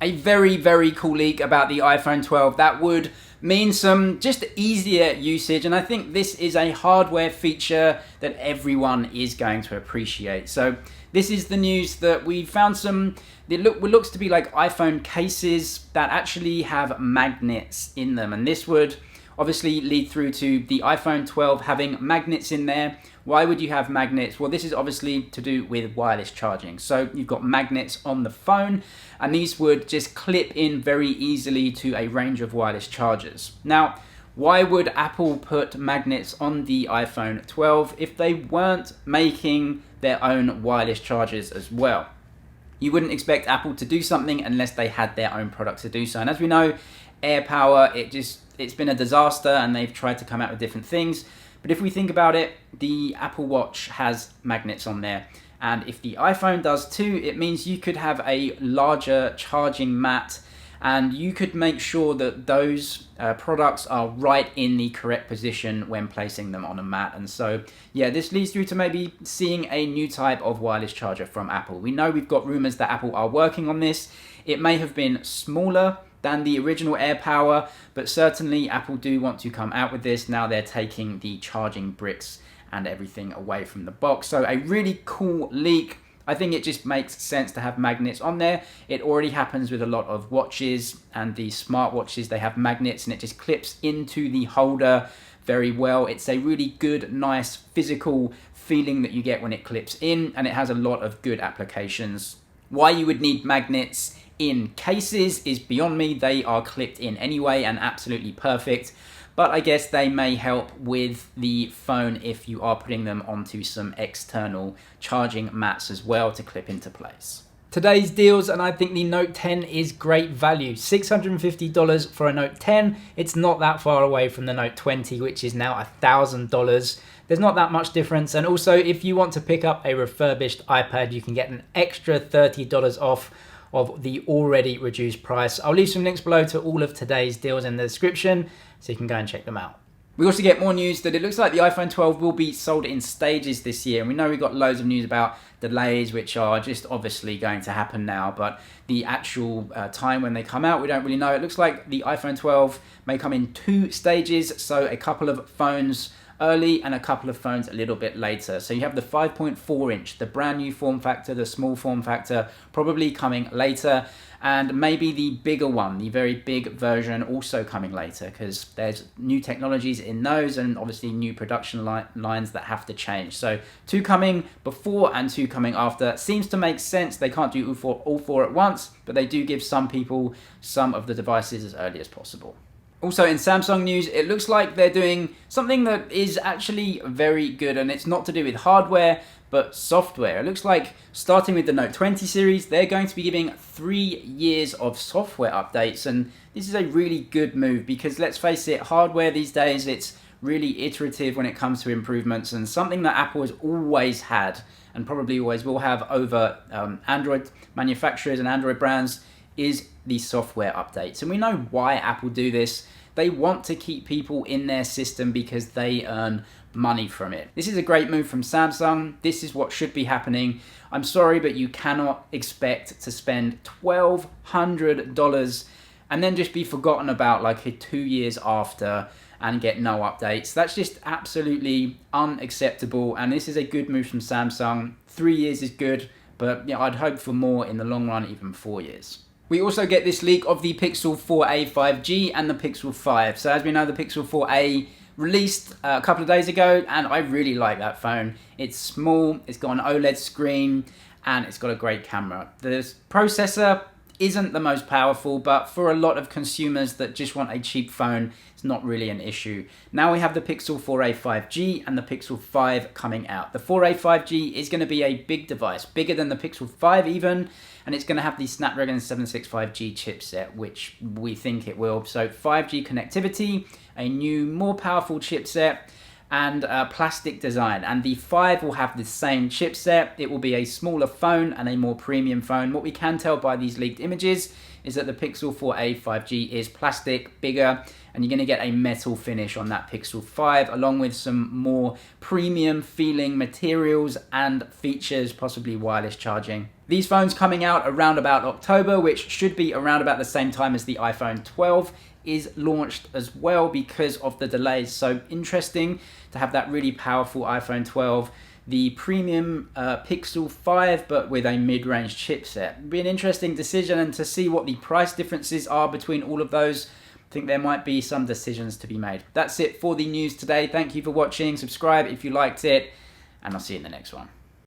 A very, very cool leak about the iPhone 12 that would mean some just easier usage, and I think this is a hardware feature that everyone is going to appreciate. So this is the news that we found some, it looks to be like iPhone cases that actually have magnets in them, and this would obviously lead through to the iPhone 12 having magnets in there. Why would you have magnets? Well, this is obviously to do with wireless charging. So you've got magnets on the phone, and these would just clip in very easily to a range of wireless chargers. Now, why would Apple put magnets on the iPhone 12 if they weren't making their own wireless chargers as well? You wouldn't expect Apple to do something unless they had their own product to do so. And as we know, AirPower, it's been a disaster, and they've tried to come out with different things. But if we think about it, the Apple Watch has magnets on there. And if the iPhone does too, it means you could have a larger charging mat, and you could make sure that those products are right in the correct position when placing them on a mat. And so, yeah, this leads through to maybe seeing a new type of wireless charger from Apple. We know we've got rumors that Apple are working on this. It may have been smaller than the original AirPower, but certainly Apple do want to come out with this. Now they're taking the charging bricks and everything away from the box. So a really cool leak. I think it just makes sense to have magnets on there. It already happens with a lot of watches, and the smartwatches, they have magnets and it just clips into the holder very well. It's a really good, nice physical feeling that you get when it clips in, and it has a lot of good applications. Why you would need magnets in cases is beyond me. They are clipped in anyway and absolutely perfect, but I guess they may help with the phone if you are putting them onto some external charging mats as well to clip into place. Today's deals, and I think the Note 10 is great value. $650 for a Note 10. It's not that far away from the Note 20, which is now $1,000. There's not that much difference. And also, if you want to pick up a refurbished iPad, you can get an extra $30 off of the already reduced price. I'll leave some links below to all of today's deals in the description, so you can go and check them out. We also get more news that it looks like the iPhone 12 will be sold in stages this year. And we know we've got loads of news about delays, which are just obviously going to happen now. But the actual time when they come out, we don't really know. It looks like the iPhone 12 may come in 2 stages. So a couple of phones early and a couple of phones a little bit later. So you have the 5.4 inch, the brand new form factor, the small form factor probably coming later, and maybe the bigger one, the very big version, also coming later, because there's new technologies in those and obviously new production lines that have to change. So 2 coming before and 2 coming after seems to make sense. They can't do all four at once, but they do give some people some of the devices as early as possible. Also in Samsung news, it looks like they're doing something that is actually very good, and it's not to do with hardware, but software. It looks like starting with the Note 20 series, they're going to be giving 3 years of software updates, and this is a really good move because let's face it, hardware these days, it's really iterative when it comes to improvements, and something that Apple has always had and probably always will have over Android manufacturers and Android brands is the software updates. And we know why Apple do this. They want to keep people in their system because they earn money from it. This is a great move from Samsung. This is what should be happening. I'm sorry, but you cannot expect to spend $1,200 and then just be forgotten about like 2 years after and get no updates. That's just absolutely unacceptable, and this is a good move from Samsung. 3 years is good, but yeah, I'd hope for more in the long run, even 4 years. We also get this leak of the Pixel 4a 5G and the Pixel 5. So as we know, the Pixel 4a released a couple of days ago, and I really like that phone. It's small, it's got an OLED screen, and it's got a great camera. The processor isn't the most powerful, but for a lot of consumers that just want a cheap phone, it's not really an issue. Now we have the Pixel 4a 5G and the Pixel 5 coming out. The 4a 5G is going to be a big device, bigger than the Pixel 5 even, and it's going to have the Snapdragon 765G chipset, which we think it will. So 5G connectivity, a new, more powerful chipset, and plastic design. And the 5 will have the same chipset. It will be a smaller phone and a more premium phone. What we can tell by these leaked images is that the Pixel 4a 5G is plastic, bigger, and you're going to get a metal finish on that Pixel 5, along with some more premium feeling materials and features, possibly wireless charging. These phones coming out around about October, which should be around about the same time as the iPhone 12 is launched as well because of the delays. So interesting to have that really powerful iPhone 12, the premium Pixel 5, but with a mid-range chipset. It'll be an interesting decision, and to see what the price differences are between all of those, I think there might be some decisions to be made. That's it for the news today. Thank you for watching. Subscribe if you liked it, and I'll see you in the next one.